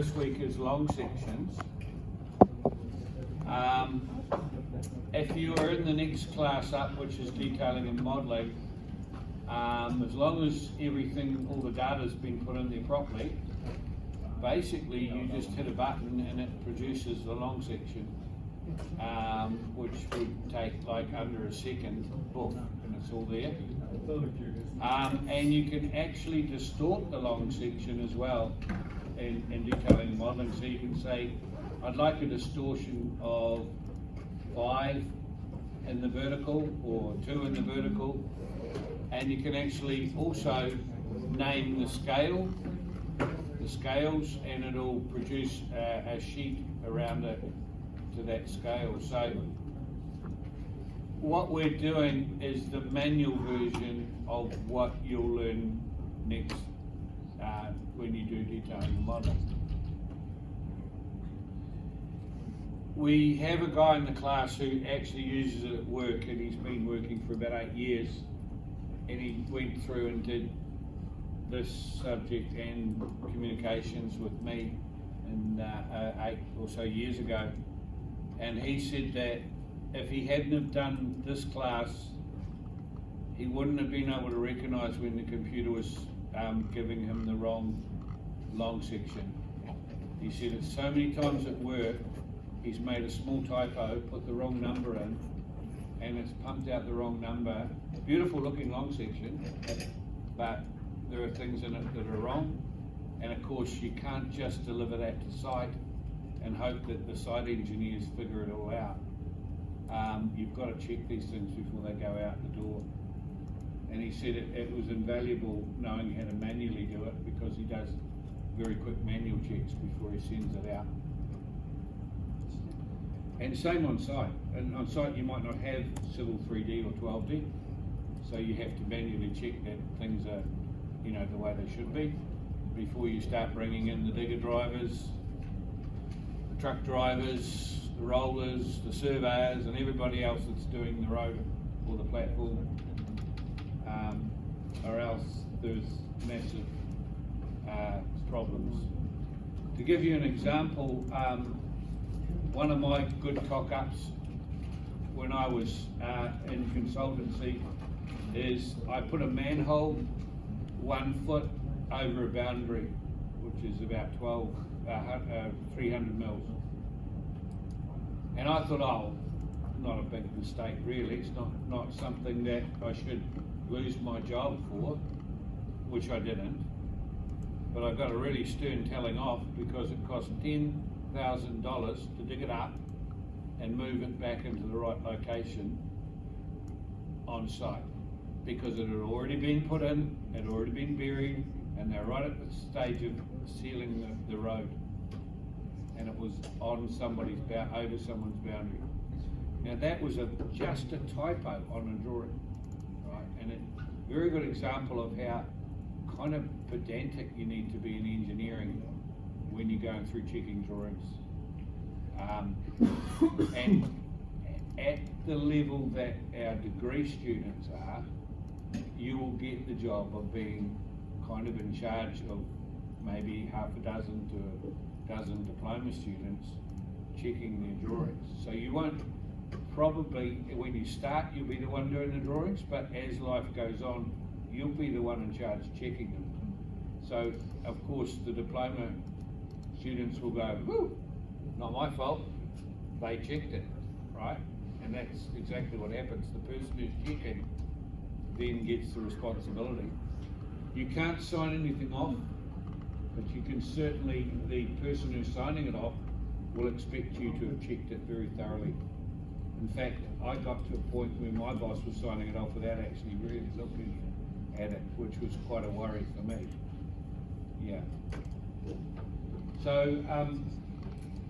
This week is long sections. If you are in the next class up, which is detailing and modelling, as long as everything, all the data has been put in there properly, basically you just hit a button and it produces the long section, which would take like under a second, boom, and it's all there. And you can actually distort the long section as well in detailing and modelling. So you can say, I'd like a distortion of 5 in the vertical or 2 in the vertical, and you can actually also name the scales, and it'll produce a sheet around it to that scale. So what we're doing is the manual version of what you'll learn next when you do detailing and modelling. We have a guy in the class who actually uses it at work, and he's been working for about 8 years, and he went through and did this subject and communications with me and 8 or so years ago, and he said that if he hadn't have done this class, he wouldn't have been able to recognise when the computer was giving him the wrong long section. He said it so many times at work, he's made a small typo, put the wrong number in, and it's pumped out the wrong number. Beautiful looking long section, but there are things in it that are wrong. And of course, you can't just deliver that to site and hope that the site engineers figure it all out. You've got to check these things before they go out the door. And he said it was invaluable knowing how to manually do it, because he does very quick manual checks before he sends it out. And same on site. And on site you might not have Civil 3D or 12D, so you have to manually check that things are, the way they should be before you start bringing in the digger drivers, the truck drivers, the rollers, the surveyors, and everybody else that's doing the road or the platform, or else there's massive problems. To give you an example, one of my good cock-ups when I was in consultancy is I put a manhole 1 foot over a boundary, which is about 300 mils. And I thought, oh, not a big mistake really, it's not something that I should lose my job for, which I didn't. But I got a really stern telling off because it cost $10,000 to dig it up and move it back into the right location on site, because it had already been put in, it had already been buried, and they're right at the stage of sealing the road, and it was on over someone's boundary. Now that was just a typo on a drawing, right? And a very good example of how kind of pedantic you need to be in engineering when you're going through checking drawings. And at the level that our degree students are, you will get the job of being kind of in charge of maybe half a dozen to a dozen diploma students checking their drawings. So you won't probably, when you start, you'll be the one doing the drawings, but as life goes on, you'll be the one in charge checking them. So of course the diploma students will go, whoo, not my fault, they checked it, right? And that's exactly what happens. The person who's checking then gets the responsibility. You can't sign anything off, but you can certainly, the person who's signing it off will expect you to have checked it very thoroughly. In fact, I got to a point where my boss was signing it off without actually really looking at it, which was quite a worry for me. Yeah. So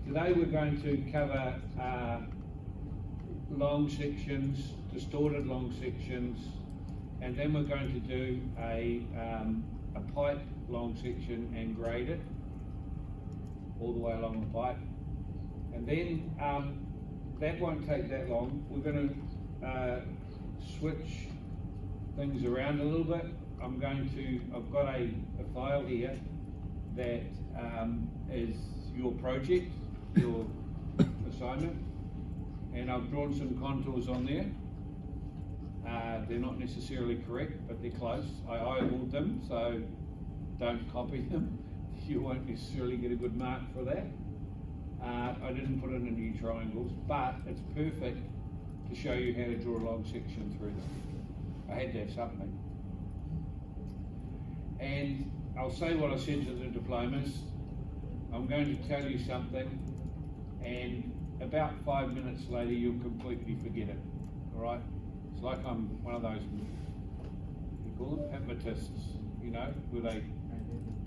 today we're going to cover long sections, distorted long sections, and then we're going to do a pipe long section and grade it all the way along the pipe. And then that won't take that long. We're going to switch things around a little bit. I've got a file here that is your project, your assignment, and I've drawn some contours on there. They're not necessarily correct, but they're close. I eyeballed them, so don't copy them. You won't necessarily get a good mark for that. I didn't put in any triangles, but it's perfect to show you how to draw a long section through them. I had to have something. And I'll say what I said to the diplomas. I'm going to tell you something, and about 5 minutes later you'll completely forget it. All right? It's like I'm one of those, you call them hypnotists, you know, where they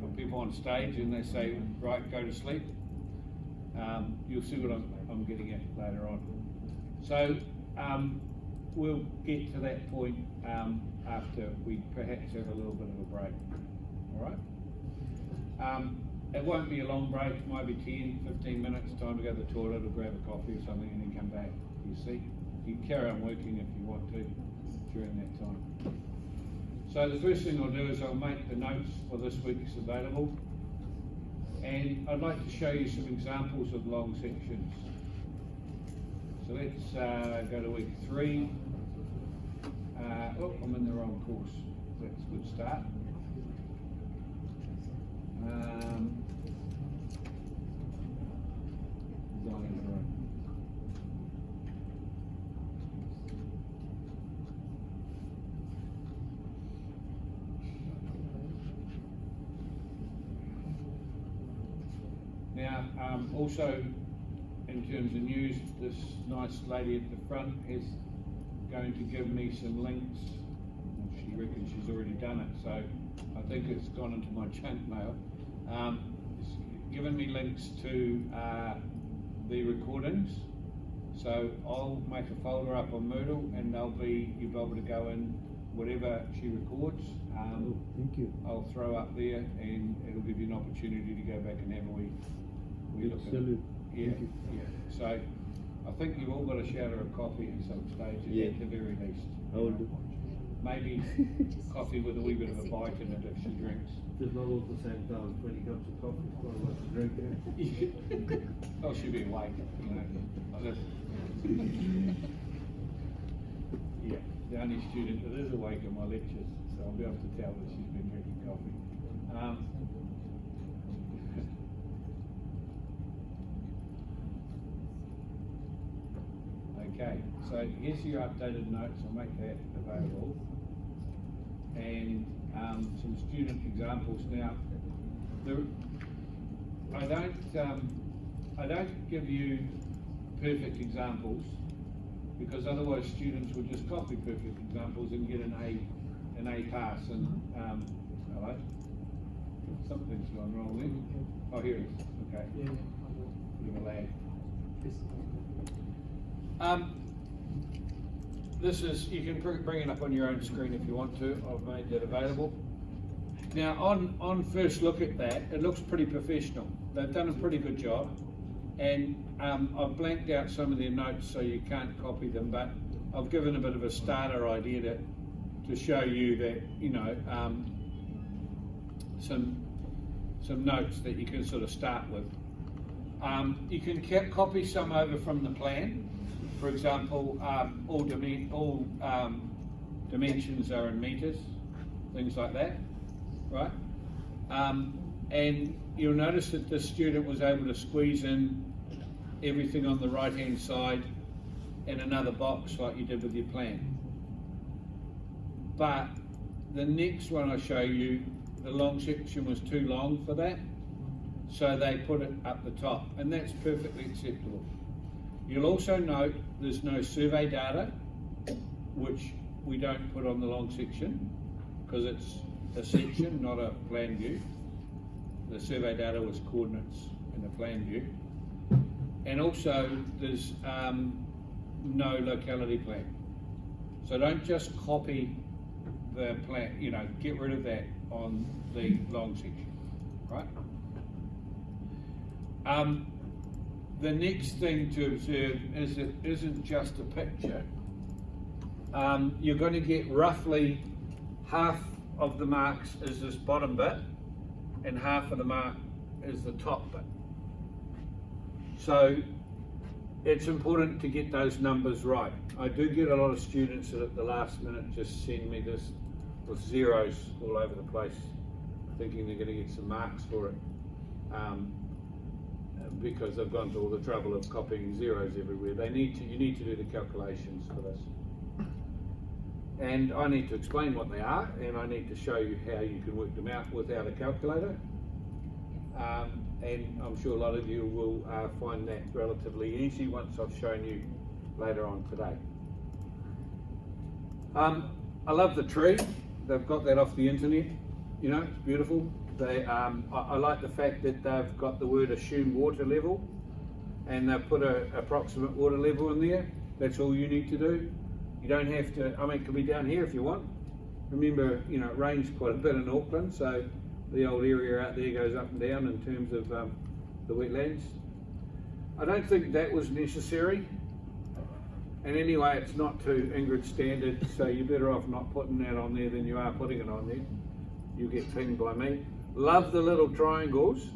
put people on stage and they say, right, go to sleep. You'll see what I'm getting at later on. So we'll get to that point after we perhaps have a little bit of a break. All right? It won't be a long break. It might be 10, 15 minutes, time to go to the toilet or grab a coffee or something and then come back. You see? You can carry on working if you want to during that time. So the first thing I'll do is I'll make the notes for this week's available. And I'd like to show you some examples of long sections. So let's go to week 3. Oh, I'm in the wrong course. That's a good start. Design in the room. Now, also in terms of news, this nice lady at the front is going to give me some links. She reckons she's already done it, so I think it's gone into my junk mail. It's given me links to the recordings, so I'll make a folder up on Moodle, and you'll be able to go in whatever she records. Thank you. I'll throw up there, and it'll give you an opportunity to go back and have a wee look at it. Absolutely. Yeah, Thank you. yeah. So I think you've all got a shout or a coffee at some stage, Yeah. at the very least. I will do. Maybe coffee with a wee bit of a bite in it if she drinks. Just not all at the same time, 20 cups of coffee, it's quite a lot to drink. Oh, she'll be awake, you know. Yeah, the only student that is awake in my lectures, so I'll be able to tell that she's been drinking coffee. Okay, so here's your updated notes. I'll make that available. And some student examples. Now, I don't give you perfect examples, because otherwise students will just copy perfect examples and get an A pass. And hello, something's gone wrong there. Oh, here it is. Okay, bit of a lag. This is, you can bring it up on your own screen if you want to. I've made that available. Now, on first look at that, it looks pretty professional. They've done a pretty good job, and I've blanked out some of their notes so you can't copy them, but I've given a bit of a starter idea to show you that, you know, some notes that you can sort of start with. You can copy some over from the plan. For example, all dimensions are in meters, things like that, right? And you'll notice that the student was able to squeeze in everything on the right-hand side in another box like you did with your plan. But the next one I show you, the long section was too long for that, so they put it up the top, and that's perfectly acceptable. You'll also note there's no survey data, which we don't put on the long section, because it's a section, not a plan view. The survey data was coordinates in the plan view. And also there's no locality plan. So don't just copy the plan, you know, get rid of that on the long section, right? The next thing to observe is it isn't just a picture. You're going to get roughly half of the marks is this bottom bit, and half of the mark is the top bit. So it's important to get those numbers right. I do get a lot of students that at the last minute just send me this with zeros all over the place, thinking they're going to get some marks for it, because they've gone to all the trouble of copying zeros everywhere. You need to do the calculations for this. And I need to explain what they are, and I need to show you how you can work them out without a calculator. And I'm sure a lot of you will find that relatively easy once I've shown you later on today. I love the tree. They've got that off the internet. You know, it's beautiful. I like the fact that they've got the word assumed water level, and they've put an approximate water level in there. That's all you need to do. You don't have to, I mean, it can be down here if you want. Remember, you know, it rains quite a bit in Auckland, so the old area out there goes up and down in terms of the wetlands. I don't think that was necessary. And anyway, it's not to Ingrid's standard, so you're better off not putting that on there than you are putting it on there. You get pinged by me. Love the little triangles,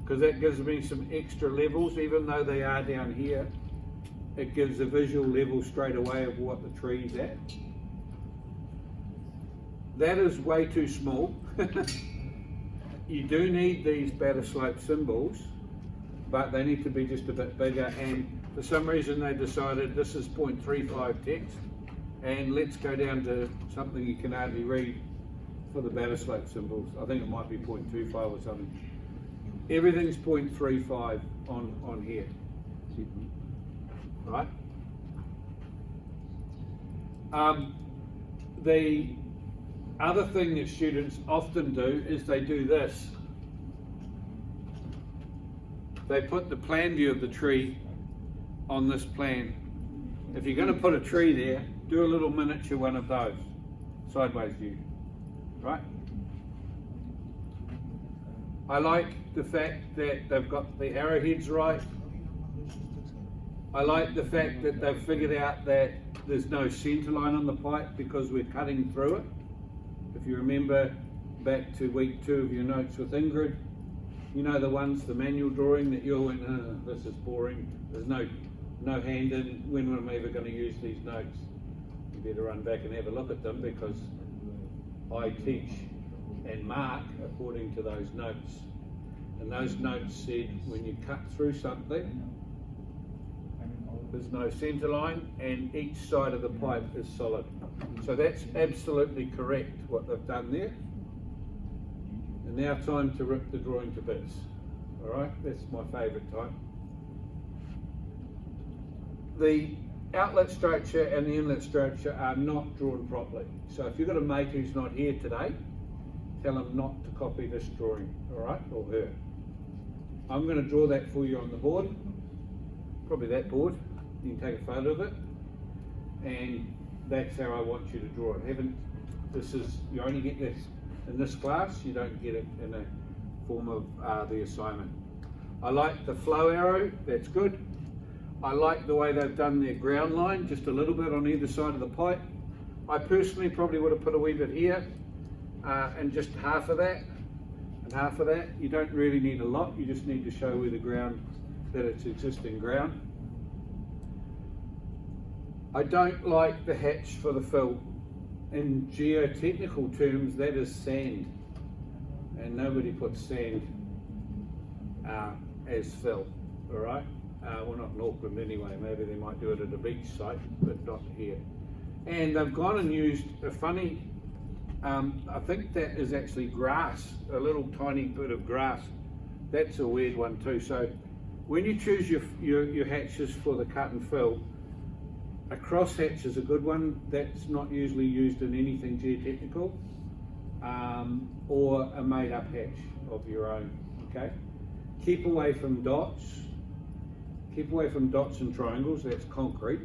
because that gives me some extra levels, even though they are down here. It gives a visual level straight away of what the tree's at. That is way too small. You do need these batter slope symbols, but they need to be just a bit bigger, and for some reason they decided this is 0.35 text, and let's go down to something you can hardly read for the batter slope symbols. I think it might be 0.25 or something. Everything's 0.35 on here. Right? The other thing that students often do is they do this. They put the plan view of the tree on this plan. If you're going to put a tree there, do a little miniature one of those, sideways view, right? I like the fact that they've got the arrowheads right. I like the fact that they've figured out that there's no centre line on the pipe because we're cutting through it. If you remember back to week 2 of your notes with Ingrid, you know the ones, the manual drawing that you all went, this is boring, there's no hand in, when am I ever going to use these notes? You better run back and have a look at them, because I teach and mark according to those notes. And those notes said when you cut through something, there's no centre line and each side of the pipe is solid. So that's absolutely correct what they've done there. And now time to rip the drawing to bits. Alright, that's my favourite time. The outlet structure and the inlet structure are not drawn properly. So if you've got a mate who's not here today, tell him not to copy this drawing, alright, or her. I'm going to draw that for you on the board, probably that board. You can take a photo of it, and that's how I want you to draw it. You only get this in this class, you don't get it in a form of the assignment. I like the flow arrow, that's good. I like the way they've done their ground line, just a little bit on either side of the pipe. I personally probably would have put a wee bit here, and just half of that, and half of that. You don't really need a lot, you just need to show where the ground, that it's existing ground. I don't like the hatch for the fill. In geotechnical terms, that is sand, and nobody puts sand as fill, all right? Well, not in Auckland anyway, maybe they might do it at a beach site, but not here. And they've gone and used a funny, I think that is actually grass, a little tiny bit of grass. That's a weird one too. So when you choose your hatches for the cut and fill, a cross hatch is a good one. That's not usually used in anything geotechnical, or a made up hatch of your own, okay? Keep away from dots. Keep away from dots and triangles, that's concrete.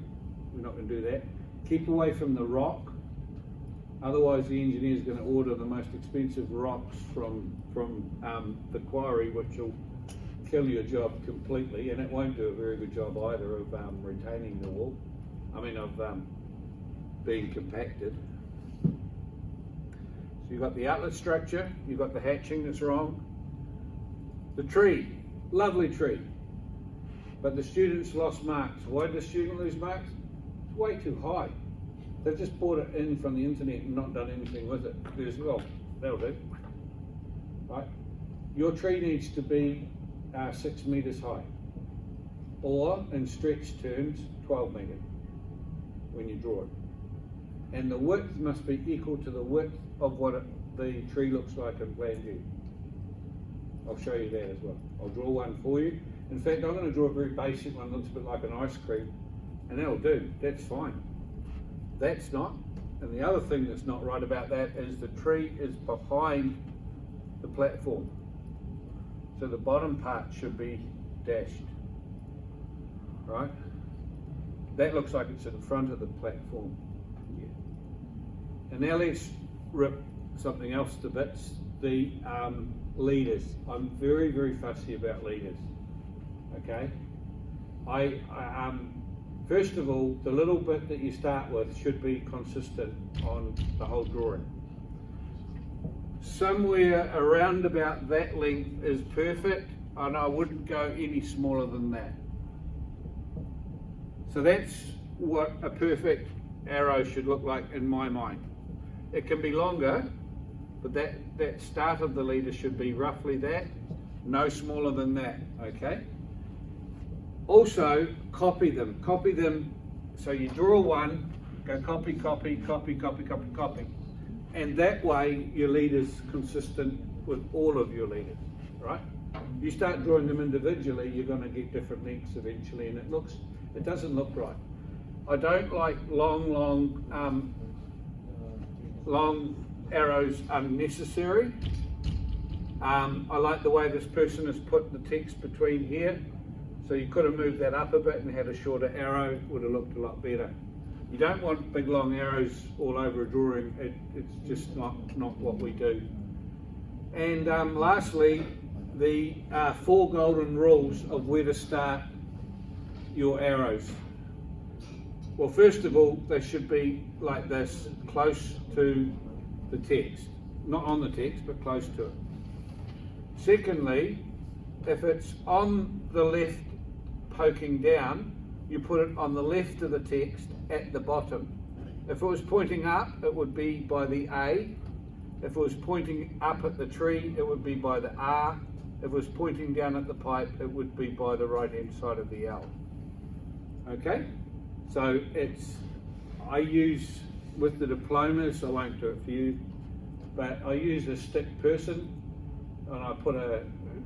We're not going to do that. Keep away from the rock. Otherwise the engineer is going to order the most expensive rocks from the quarry, which will kill your job completely, and it won't do a very good job either of retaining the wall. I mean of being compacted. So you've got the outlet structure, you've got the hatching that's wrong, The tree, lovely tree, but the students lost marks. Why did the student lose marks? It's way too high. They've just bought it in from the internet and not done anything with it. There's, well, that'll do, right? Your tree needs to be 6 meters high, or in stretch terms, 12 meters when you draw it. And the width must be equal to the width of what the tree looks like in plan view. I'll show you that as well. I'll draw one for you. In fact, I'm going to draw a very basic one that looks a bit like an ice cream, and that'll do. That's fine. That's not. And the other thing that's not right about that is the tree is behind the platform. So the bottom part should be dashed, right? That looks like it's in front of the platform. And now let's rip something else to bits. The leaders. I'm very, very fussy about leaders. Okay? First of all, the little bit that you start with should be consistent on the whole drawing. Somewhere around about that length is perfect, and I wouldn't go any smaller than that. So that's what a perfect arrow should look like in my mind. It can be longer, but that start of the leader should be roughly that, no smaller than that, okay? Also, copy them. Copy them, so you draw one, go copy, copy, copy, copy, copy, copy. And that way your leader's consistent with all of your leaders, right? You start drawing them individually, you're going to get different lengths eventually, and it doesn't look right. I don't like long arrows unnecessary. I like the way this person has put the text between here, so you could have moved that up a bit and had a shorter arrow, would have looked a lot better. You don't want big long arrows all over a drawing. It's just not what we do. And lastly, the 4 golden rules of where to start your arrows. Well, first of all, they should be like this, close to the text. Not on the text, but close to it. Secondly, if it's on the left poking down, you put it on the left of the text at the bottom. If it was pointing up, it would be by the A. If it was pointing up at the tree, it would be by the R. If it was pointing down at the pipe, it would be by the right hand side of the L. Okay? So I use, with the diplomas, I won't do it for you, but I use a stick person, and I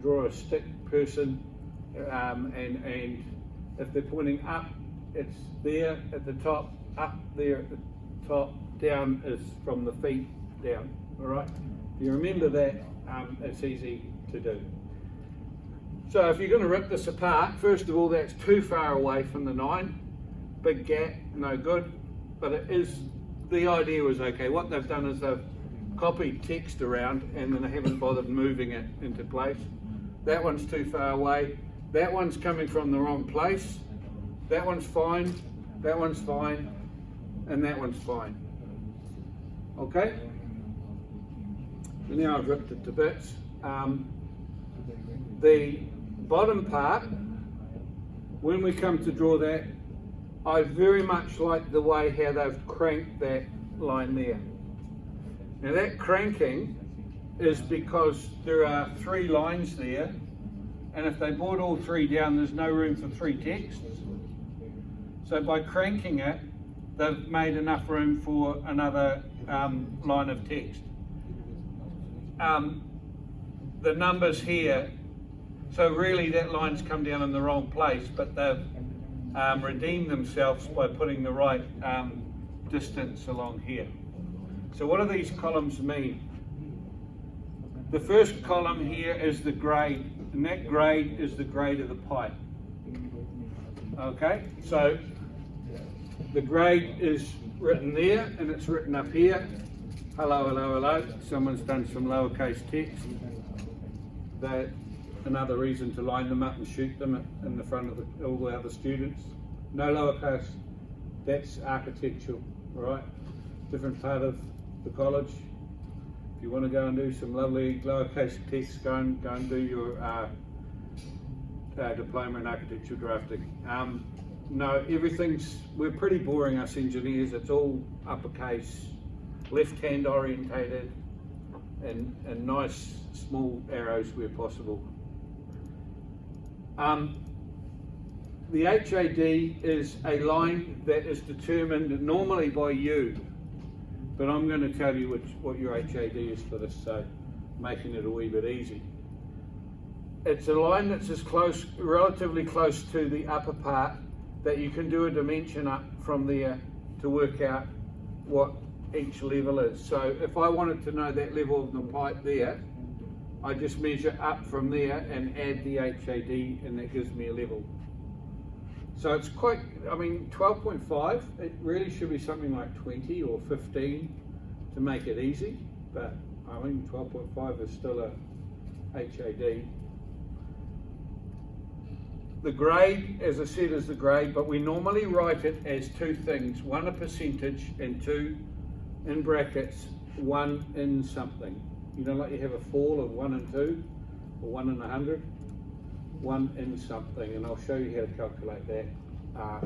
draw a stick person, and if they're pointing up, it's there at the top, up there at the top, down is from the feet down, all right? If you remember that, it's easy to do. So if you're going to rip this apart, first of all, that's too far away from the 9. Big gap, no good, but the idea was okay. What they've done is they've copied text around and then they haven't bothered moving it into place. That one's too far away. That one's coming from the wrong place. That one's fine. That one's fine. And that one's fine. Okay? Now I've ripped it to bits. The bottom part, when we come to draw that, I very much like the way how they've cranked that line there. Now that cranking is because there are 3 lines there, and if they brought all 3 down, there's no room for 3 texts. So by cranking it, they've made enough room for another line of text. The numbers here, so really that line's come down in the wrong place, but they've redeemed themselves by putting the right distance along here. So what do these columns mean? The first column here is the grade, and that grade is the grade of the pipe. Okay, so the grade is written there, and it's written up here. Hello, hello, hello. Someone's done some lowercase text. That's another reason to line them up and shoot them in the front of all the other students. No lowercase. That's architectural, right? Different part of the college. If you want to go and do some lovely lowercase text, go and do your diploma in architectural drafting. No, we're pretty boring, us engineers. It's all uppercase, left-hand orientated, and nice small arrows where possible. The HAD is a line that is determined normally by you, but I'm going to tell you what your HAD is for this, so making it a wee bit easy. It's a line that's relatively close to the upper part, that you can do a dimension up from there to work out what each level is. So if I wanted to know that level of the pipe there, I just measure up from there and add the HAD, and that gives me a level. So it's quite, 12.5, it really should be something like 20 or 15 to make it easy, but 12.5 is still a HAD. The grade, as I said, is the grade, but we normally write it as two things: one a percentage, and two, in brackets, 1 in something. You know, like you have a fall of 1 in 2, or 1 in 100, 1 in something, and I'll show you how to calculate that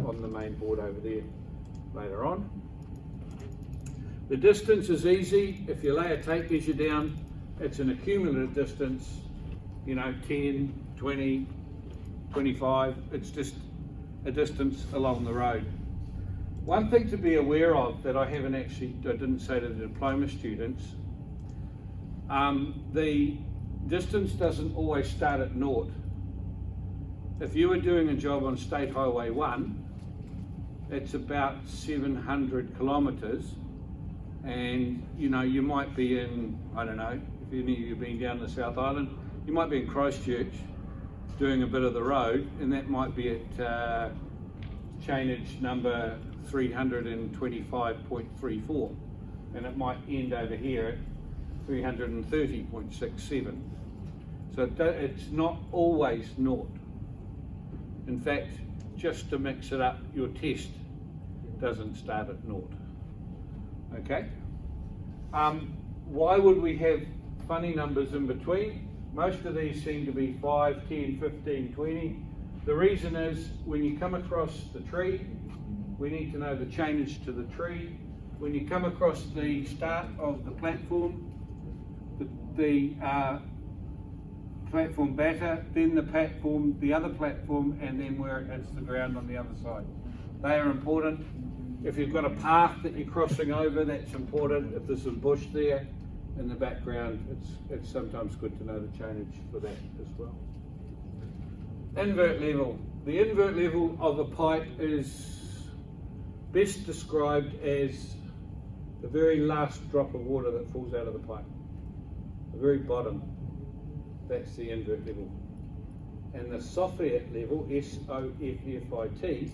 on the main board over there later on. The distance is easy. If you lay a tape measure down, it's an accumulative distance, 10, 20, 25, it's just a distance along the road. One thing to be aware of that I didn't say to the diploma students, the distance doesn't always start at naught. If you were doing a job on State Highway 1, it's about 700 kilometres, and you might be in, I don't know, if any of you have been down the South Island, you might be in Christchurch doing a bit of the road, and that might be at chainage number 325.34, and it might end over here at 330.67. So it's not always naught. In fact, just to mix it up, your test doesn't start at naught. Okay? Why would we have funny numbers in between? Most of these seem to be 5, 10, 15, 20. The reason is when you come across the tree, we need to know the chainage to the tree. When you come across the start of the platform, the platform batter, then the platform, the other platform, and then where it hits the ground on the other side. They are important. If you've got a path that you're crossing over, that's important. If there's some bush there in the background, it's sometimes good to know the chainage for that as well. Invert level. The invert level of a pipe is best described as the very last drop of water that falls out of the pipe. The very bottom. That's the invert level. And the soffit level, S-O-F-F-I-T,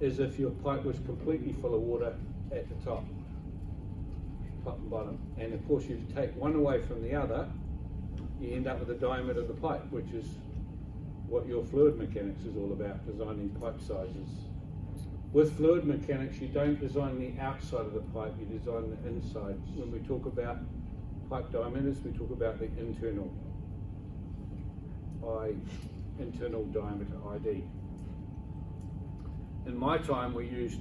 is if your pipe was completely full of water at the top and bottom. And of course, if you take one away from the other, you end up with the diameter of the pipe, which is what your fluid mechanics is all about, designing pipe sizes. With fluid mechanics, you don't design the outside of the pipe, you design the inside. When we talk about pipe diameters, we talk about the internal diameter, ID. In my time, we used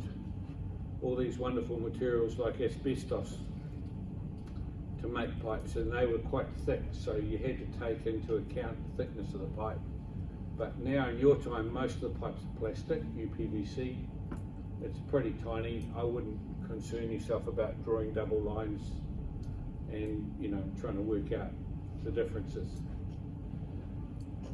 all these wonderful materials like asbestos to make pipes, and they were quite thick, so you had to take into account the thickness of the pipe. But now in your time, most of the pipes are plastic, UPVC. It's pretty tiny. I wouldn't concern yourself about drawing double lines and trying to work out the differences.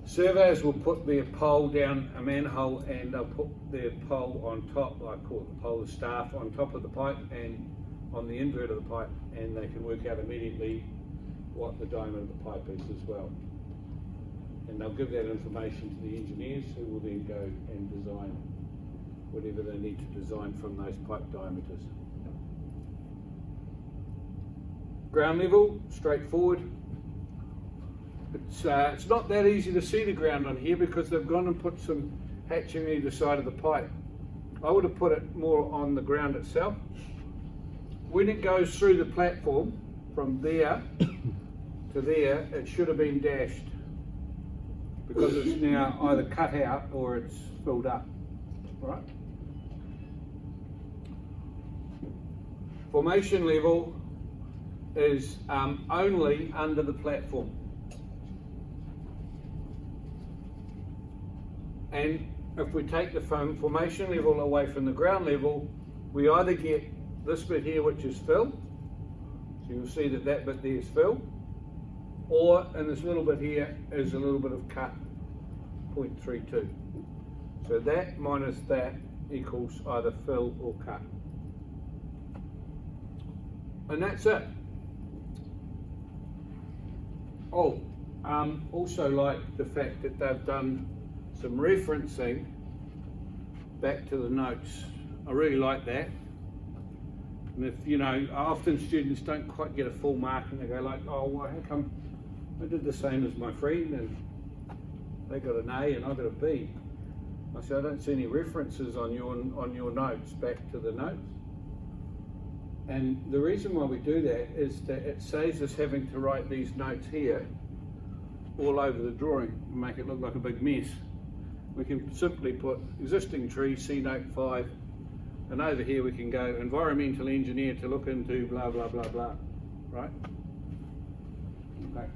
Surveyors will put their pole down a manhole, and they'll put their pole on top, I call it the pole of staff, on top of the pipe and on the invert of the pipe, and they can work out immediately what the diameter of the pipe is as well. And they'll give that information to the engineers, who will then go and design whatever they need to design from those pipe diameters. Ground level, straightforward. It's not that easy to see the ground on here because they've gone and put some hatching either side of the pipe. I would have put it more on the ground itself. When it goes through the platform from there to there, it should have been dashed, because it's now either cut out or it's filled up, right? Formation level is only under the platform. And if we take the formation level away from the ground level, we either get this bit here, which is fill, so you'll see that that bit there is fill, or in this little bit here is a little bit of cut, 0.32. So that minus that equals either fill or cut. And that's it. Oh, also like the fact that they've done some referencing back to the notes. I really like that. And if, you know, often students don't quite get a full mark and they go like, oh, well, how come I did the same as my friend and they got an A and I got a B? I said, I don't see any references on your notes back to the notes. And the reason why we do that is that it saves us having to write these notes here all over the drawing and make it look like a big mess. We can simply put existing tree, C note 5, and over here we can go environmental engineer to look into blah, blah, blah, blah, right? Okay.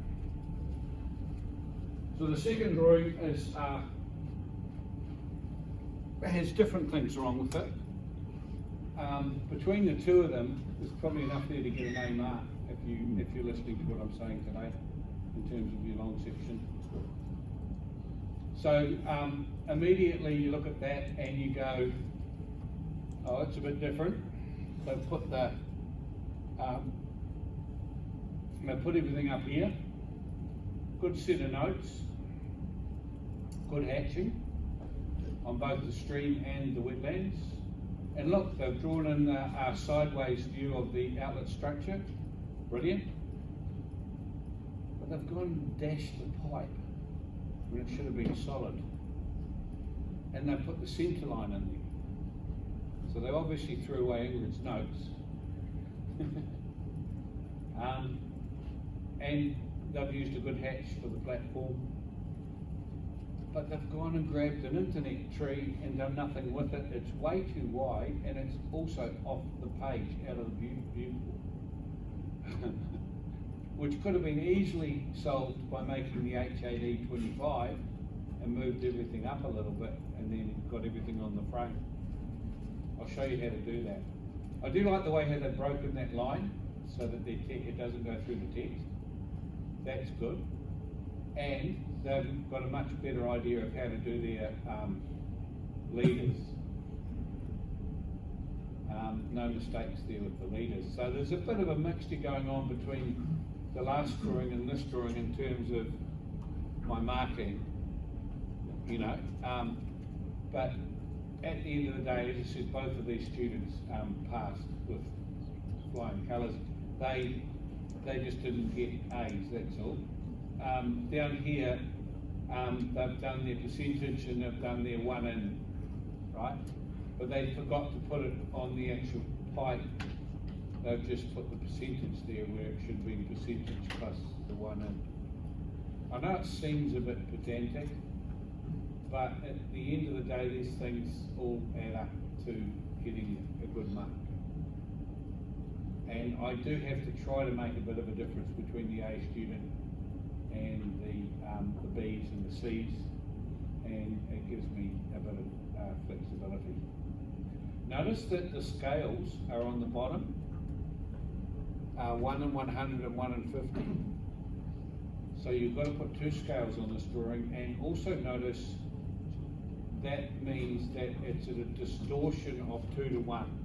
So the second drawing is, has different things wrong with it. Between the two of them, there's probably enough there to get an A mark if you're listening to what I'm saying today in terms of your long section. So immediately you look at that and you go, oh, it's a bit different. So put the put everything up here. Good set of notes. Good hatching on both the stream and the wetlands. And look, they've drawn in a sideways view of the outlet structure. Brilliant. But they've gone and dashed the pipe when it should have been solid. And they put the centre line in there. So they obviously threw away Ingrid's notes. And they've used a good hatch for the platform. But they've gone and grabbed an internet tree and done nothing with it. It's way too wide and it's also off the page, out of the view. Which could have been easily solved by making the HAD 25 and moved everything up a little bit and then got everything on the frame. I'll show you how to do that. I do like the way how they've broken that line so that it doesn't go through the text. That's good. And they've got a much better idea of how to do their leaders. No mistakes there with the leaders. So there's a bit of a mixture going on between the last drawing and this drawing in terms of my marking, you know. But at the end of the day, as I said, both of these students passed with flying colours. They just didn't get A's, that's all. Down here, they've done their percentage and they've done their 1 in, right? But they forgot to put it on the actual pipe. They've just put the percentage there where it should be percentage plus the 1 in. I know it seems a bit pedantic, but at the end of the day, these things all add up to getting a good mark. And I do have to try to make a bit of a difference between the A student and the B's and the C's, and it gives me a bit of flexibility. Notice that the scales are on the bottom, 1 in 100 and 1 in 50. So you've got to put 2 scales on this drawing, and also notice that means that it's at a distortion of 2 to 1.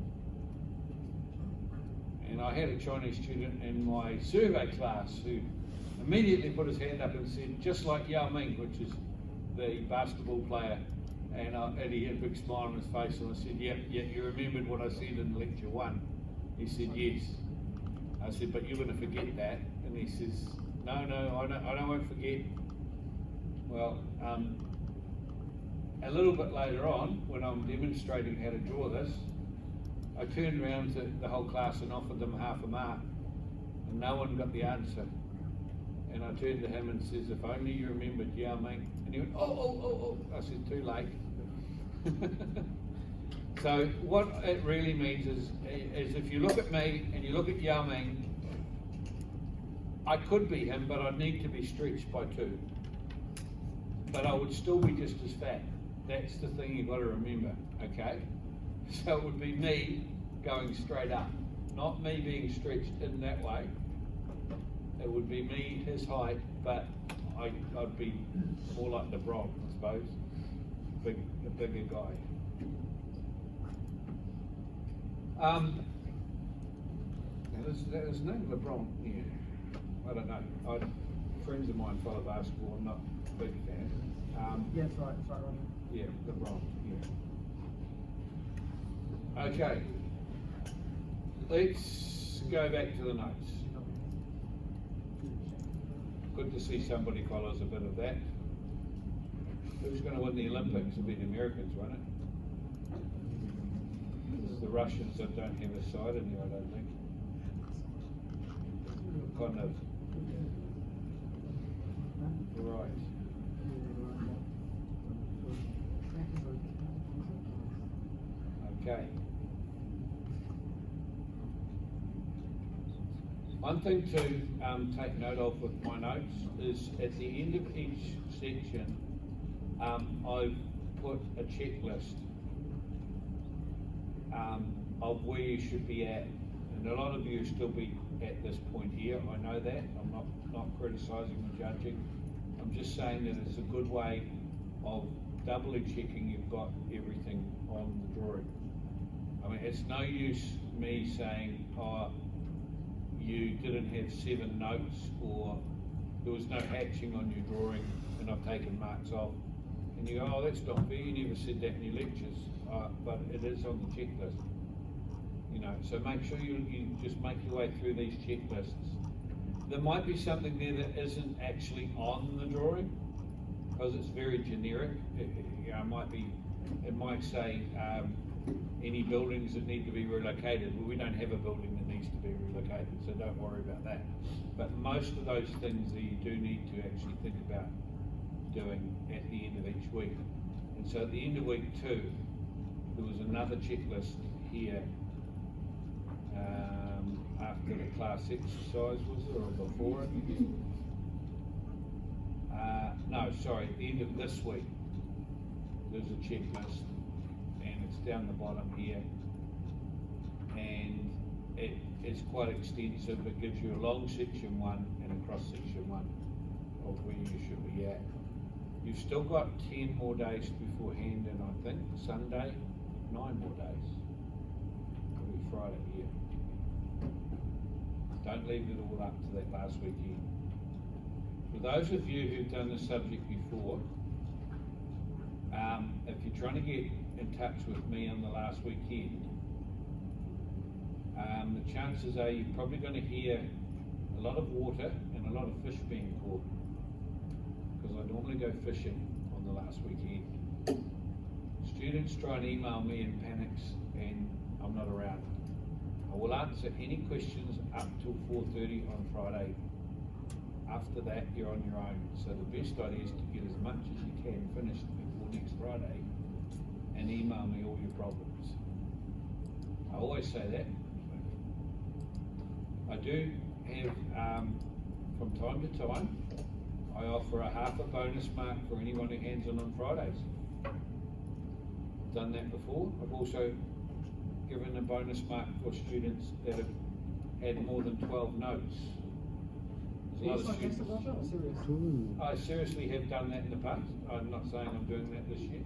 And I had a Chinese student in my survey class who immediately put his hand up and said, just like Yao Ming, which is the basketball player, and he had a big smile on his face, and I said, yeah, you remembered what I said in lecture 1? He said, yes. I said, but you're going to forget that. And he says, no, I won't forget. Well, a little bit later on, when I'm demonstrating how to draw this, I turned around to the whole class and offered them half a mark. And no one got the answer. And I turned to him and says, if only you remembered Yao Ming. And he went, oh. I said, too late. So what it really means is if you look at me and you look at Yao Ming, I could be him, but I'd need to be stretched by 2. But I would still be just as fat. That's the thing you've got to remember, okay? So it would be me going straight up, not me being stretched in that way. It would be me, his height, but I'd be more like LeBron, I suppose, a bigger guy. His name LeBron, yeah. I don't know. Friends of mine follow basketball. I'm not a big fan. Yeah, that's right, Ronnie. Yeah, LeBron. Yeah. Okay. Let's go back to the notes. Good to see somebody follows a bit of that. Who's going to win the Olympics? It'll be the Americans, won't it? It's the Russians that don't have a side in there, I don't think. Kind of. Right. Okay. One thing to take note of with my notes is at the end of each section, I've put a checklist of where you should be at. And a lot of you still be at this point here. I know that. I'm not criticising or judging. I'm just saying that it's a good way of doubly checking you've got everything on the drawing. I mean, it's no use me saying, oh, you didn't have 7 notes, or there was no hatching on your drawing and I've taken marks off. And you go, oh, that's not fair, you never said that in your lectures. But it is on the checklist. You know, so make sure you just make your way through these checklists. There might be something there that isn't actually on the drawing, because it's very generic. It might say any buildings that need to be relocated. Well, we don't have a building that needs to be relocated, so don't worry about that. But most of those things that you do need to actually think about doing at the end of each week. And so at the end of week 2, there was another checklist here after the class exercise, was it, or before it? No, sorry, at the end of this week, there's a checklist, and it's down the bottom here, and it's quite extensive. It gives you a long section 1 and a cross section 1 of where you should be at. You've still got 10 more days beforehand, and I think Sunday, 9 more days. It'll be Friday here. Don't leave it all up to that last weekend. For those of you who've done the subject before, if you're trying to get in touch with me on the last weekend, the chances are you're probably going to hear a lot of water and a lot of fish being caught, because I normally go fishing on the last weekend. Students try and email me in panics and I'm not around. I will answer any questions up till 4:30 on Friday. After that, you're on your own. So the best idea is to get as much as you can finished before next Friday and email me all your problems. I always say that. I do have, from time to time, I offer a half a bonus mark for anyone who hands in on Fridays. I've done that before. I've also given a bonus mark for students that have had more than 12 notes. There's a lot of students. I seriously have done that in the past. I'm not saying I'm doing that this year.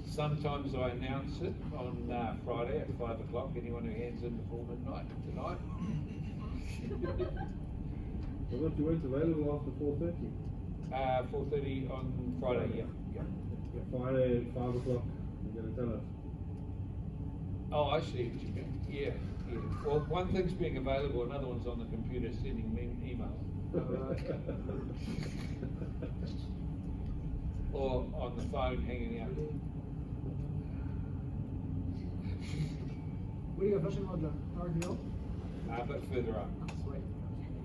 Sometimes I announce it on Friday at 5 o'clock. Anyone who hands in before midnight tonight. Well, what you weren't available after 4:30? 4:30 on Friday, yeah. Friday at 5 o'clock, you're going to tell us. Oh, I see what you mean. Yeah. Well, one thing's being available, another one's on the computer sending me emails. Or on the phone hanging out. Where do you go fishing, Roger? Hard Hill? A bit further up. Sweet.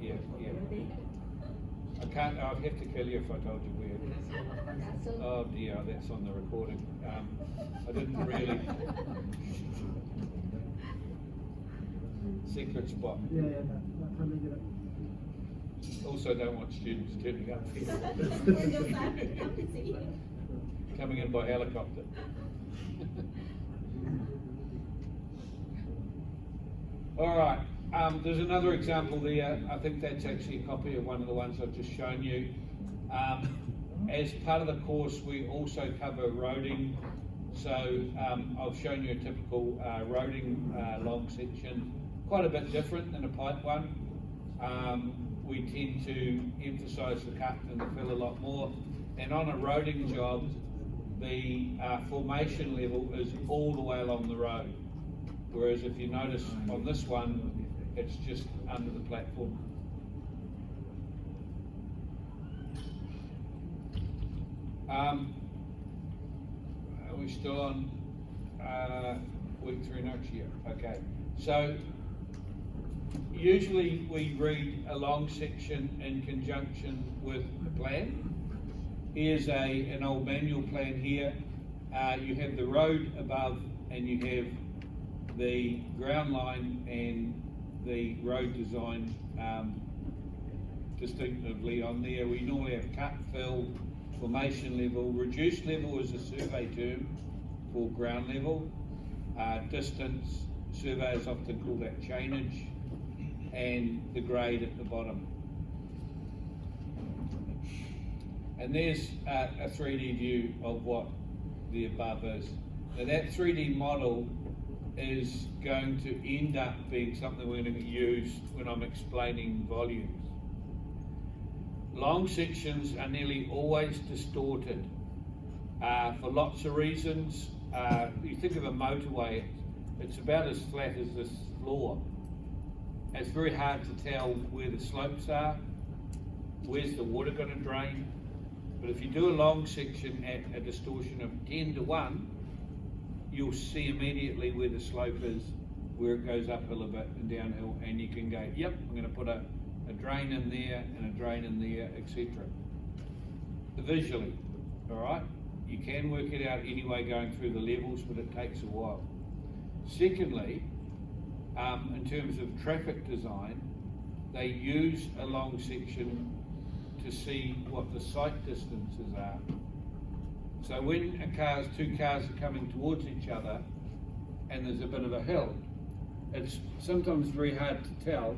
yeah. I can't, I'd have to kill you if I told you where. Oh dear, that's on the recording. I didn't really. Secret spot. Yeah, no, totally get it. Also don't want students turning up here. Coming in by helicopter. All right, there's another example there. I think that's actually a copy of one of the ones I've just shown you. As part of the course, we also cover roading. So I've shown you a typical roading long section, quite a bit different than a pipe one. We tend to emphasise the cut and the fill a lot more. And on a roading job, the formation level is all the way along the road. Whereas if you notice on this one, it's just under the platform. Are we still on week 3 next year? Okay. So usually we read a long section in conjunction with the plan. Here's an old manual plan here. You have the road above and you have the ground line and the road design distinctively on there. We normally have cut, fill, formation level. Reduced level is a survey term for ground level. Distance, surveyors often call that chainage, and the grade at the bottom. And there's a 3D view of what the above is. Now that 3D model is going to end up being something we're going to use when I'm explaining volumes. Long sections are nearly always distorted for lots of reasons. You think of a motorway, it's about as flat as this floor. It's very hard to tell where the slopes are, where's the water going to drain. But if you do a long section at a distortion of 10 to 1, you'll see immediately where the slope is, where it goes uphill a bit and downhill, and you can go, yep, I'm going to put a drain in there and a drain in there, etc. Visually, all right? You can work it out anyway going through the levels, but it takes a while. Secondly, in terms of traffic design, they use a long section to see what the sight distances are. So when two cars are coming towards each other and there's a bit of a hill, it's sometimes very hard to tell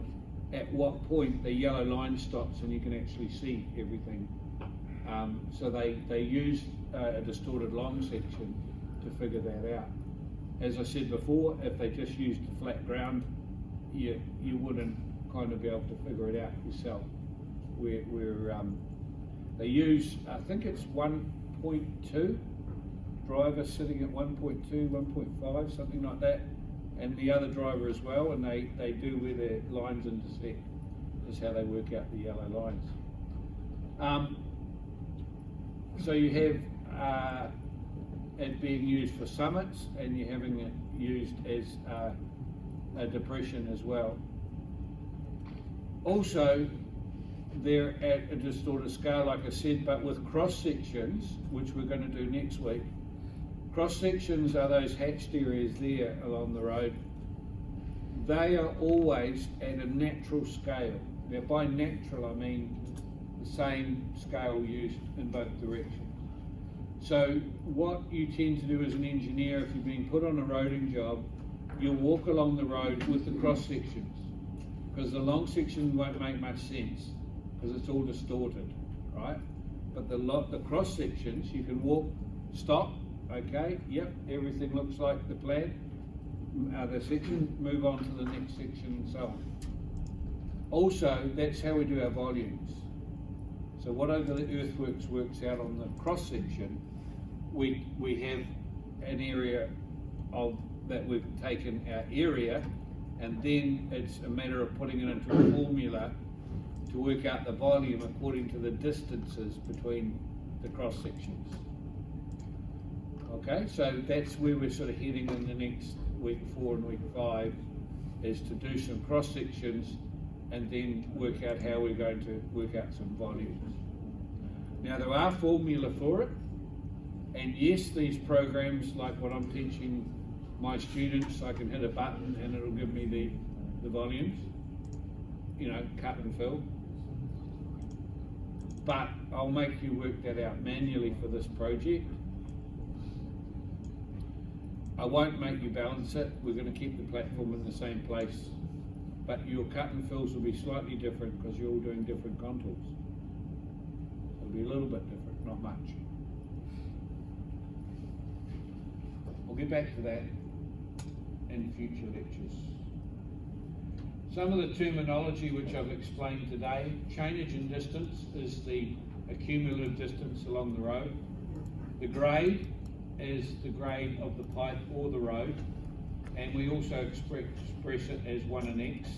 at what point the yellow line stops and you can actually see everything. So they use a distorted long section to figure that out. As I said before, if they just used flat ground, you wouldn't kind of be able to figure it out yourself. They use, I think it's 1.2, driver sitting at 1.2, 1.5, something like that, and the other driver as well, and they do where their lines intersect. That's how they work out the yellow lines. So you have it being used for summits, and you're having it used as a depression as well. Also, they're at a distorted scale, like I said, but with cross sections, which we're going to do next week. Cross sections are those hatched areas there along the road. They are always at a natural scale. Now, by natural, I mean the same scale used in both directions. So what you tend to do as an engineer, if you're being put on a roading job, you'll walk along the road with the cross sections, because the long section won't make much sense, because it's all distorted, right? But the cross sections, you can walk, stop, okay, yep, everything looks like the plan, the section, move on to the next section, and so on. Also, that's how we do our volumes. So whatever the earthworks works out on the cross section, we have an area of that we've taken our area, and then it's a matter of putting it into a formula to work out the volume according to the distances between the cross sections. Okay, so that's where we're sort of heading in the next week 4 and week 5, is to do some cross sections and then work out how we're going to work out some volumes. Now there are formula for it, and yes, these programs, like what I'm teaching my students, I can hit a button and it'll give me the volumes, you know, cut and fill. But I'll make you work that out manually for this project. I won't make you balance it. We're going to keep the platform in the same place, but your cut and fills will be slightly different because you're all doing different contours. It'll be a little bit different, not much. We'll get back to that in future lectures. Some of the terminology which I've explained today: chainage and distance is the accumulative distance along the road. The grade is the grade of the pipe or the road, and we also express it as 1 and X.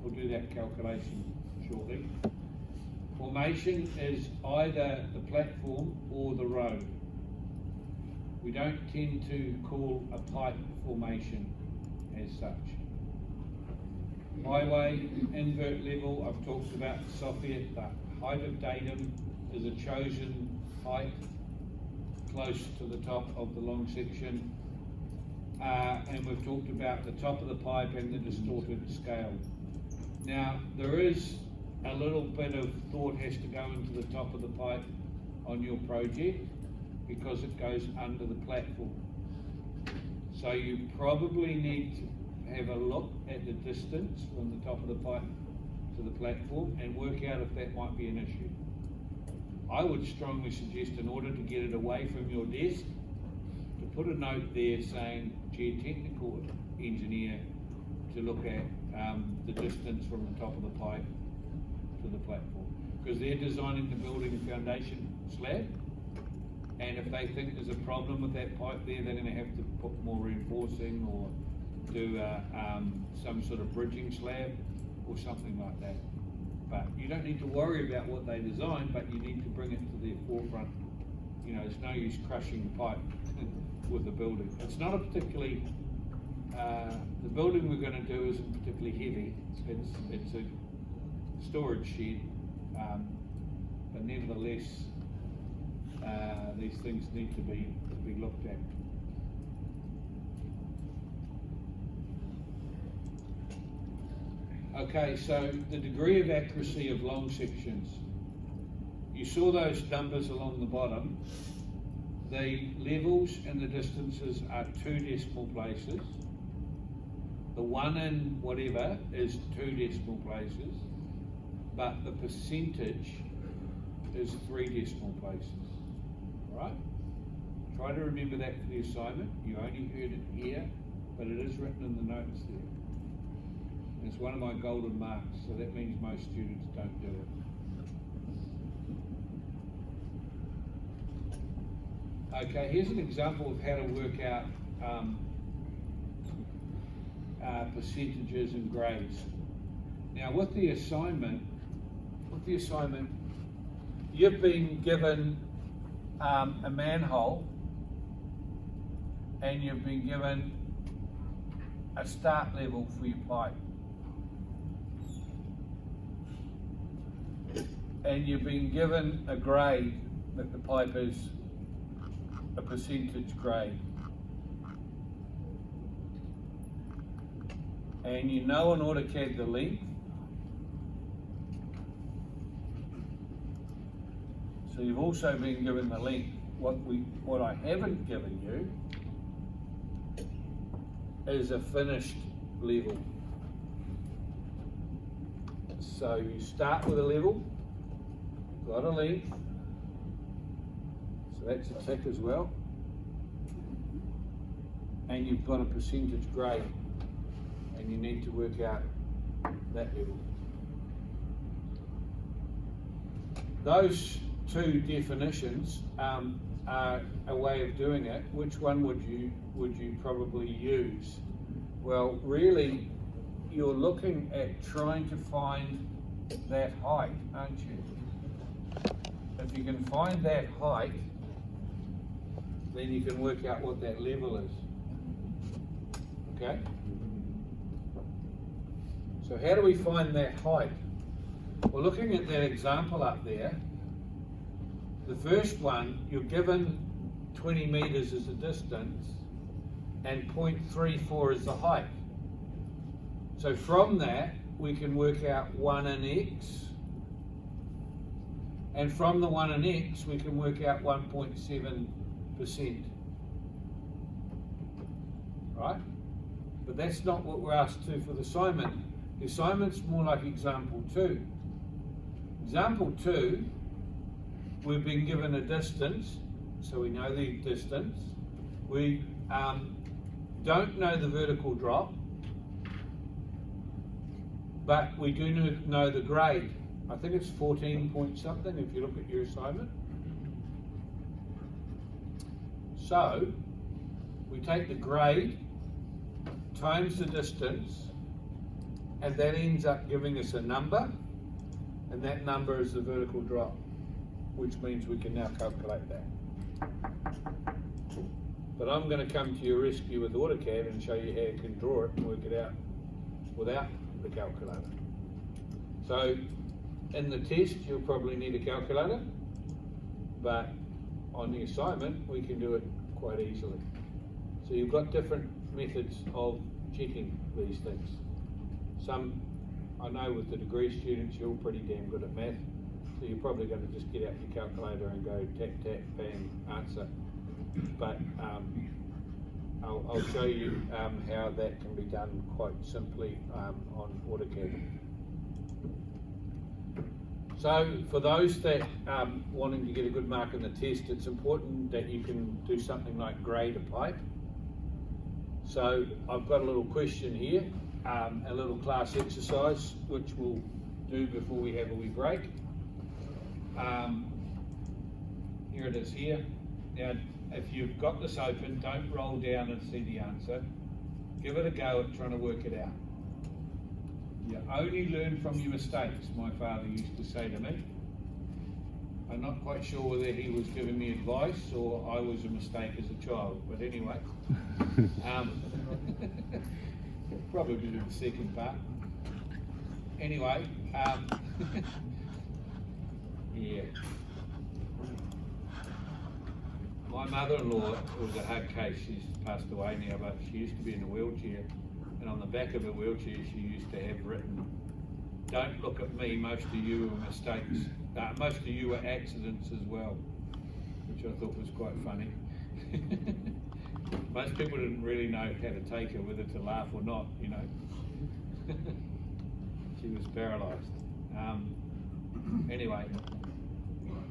We'll do that calculation shortly. Formation is either the platform or the road. We don't tend to call a pipe formation as such. Highway, invert level, I've talked about the soffit. The height of datum is a chosen height close to the top of the long section. And we've talked about the top of the pipe and the distorted scale. Now, there is a little bit of thought has to go into the top of the pipe on your project because it goes under the platform. So you probably need to have a look at the distance from the top of the pipe to the platform and work out if that might be an issue. I would strongly suggest, in order to get it away from your desk, to put a note there saying geotechnical engineer to look at the distance from the top of the pipe to the platform, because they're designing the building foundation slab, and if they think there's a problem with that pipe there, they're going to have to put more reinforcing or do some sort of bridging slab or something like that. But you don't need to worry about what they design, but you need to bring it to the forefront. You know, it's no use crushing the pipe with the building. It's not a particularly, the building we're going to do isn't particularly heavy. It's a storage shed, but nevertheless, these things need to be looked at. Okay, so the degree of accuracy of long sections. You saw those numbers along the bottom. The levels and the distances are 2 decimal places. The 1 in whatever is 2 decimal places, but the percentage is 3 decimal places. All right? Try to remember that for the assignment. You only heard it here, but it is written in the notes there. It's one of my golden marks, so that means most students don't do it. Okay, here's an example of how to work out percentages and grades. Now with the assignment, you've been given a manhole, and you've been given a start level for your pipe. And you've been given a grade that the pipe is a percentage grade. And you know in AutoCAD the length. So you've also been given the length. What I haven't given you is a finished level. So you start with a level, got a length, so that's a tick as well, and you've got a percentage grade, and you need to work out that level. Those two definitions are a way of doing it. Which one would you probably use? Well, really, you're looking at trying to find that height, aren't you? If you can find that height, then you can work out what that level is. Okay? So how do we find that height? Well, looking at that example up there, the first one, you're given 20 metres as a distance and 0.34 is the height. So from that, we can work out 1 in x, and from the 1 in x, we can work out 1.7%. Right? But that's not what we're asked to for the assignment. The assignment's more like example 2. Example 2, we've been given a distance, so we know the distance. We don't know the vertical drop, but we do know the grade. I think it's 14 point something if you look at your assignment. So we take the grade times the distance, and that ends up giving us a number, and that number is the vertical drop, which means we can now calculate that. But I'm going to come to your rescue with AutoCAD and show you how you can draw it and work it out without the calculator. So in the test you'll probably need a calculator, but on the assignment we can do it quite easily. So you've got different methods of checking these things. Some, I know with the degree students, you're all pretty damn good at math, so you're probably going to just get out your calculator and go tap, tap, bang, answer. But I'll show you how that can be done quite simply on AutoCAD. So for those that wanting to get a good mark in the test, it's important that you can do something like grade a pipe. So I've got a little question here, a little class exercise, which we'll do before we have a wee break. Here it is here. Now, if you've got this open, don't roll down and see the answer. Give it a go at trying to work it out. You only learn from your mistakes, my father used to say to me. I'm not quite sure whether he was giving me advice or I was a mistake as a child, but anyway. Probably the second part. Anyway, yeah. My mother-in-law was a hard case. She's passed away now, but she used to be in a wheelchair, and on the back of her wheelchair she used to have written, "Don't look at me, most of you are mistakes. Most of you are accidents as well," which I thought was quite funny. Most people didn't really know how to take her, whether to laugh or not, you know. She was paralysed. Anyway,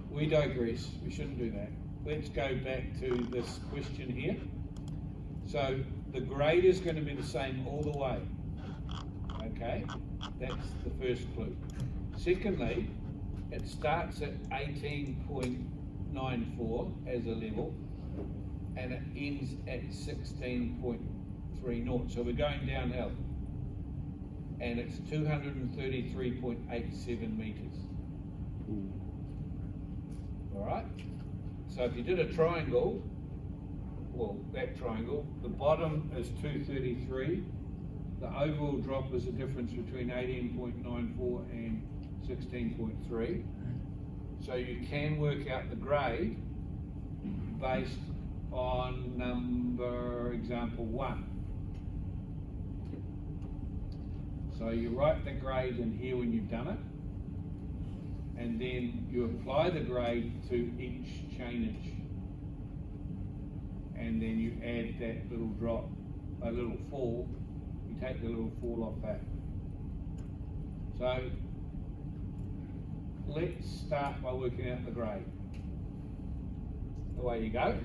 we digress. We shouldn't do that. Let's go back to this question here. So the grade is going to be the same all the way. Okay, that's the first clue. Secondly, it starts at 18.94 as a level, and it ends at 16.30. So we're going downhill, and it's 233.87 meters. All right. So if you did a triangle, well, that triangle, the bottom is 233. The overall drop is the difference between 18.94 and 16.3. So you can work out the grade based on example 1. So you write the grade in here when you've done it, and then you apply the grade to each chainage, and then you add that little drop, a little fall. You take the little fall off that. So let's start by working out the grade. Away you go.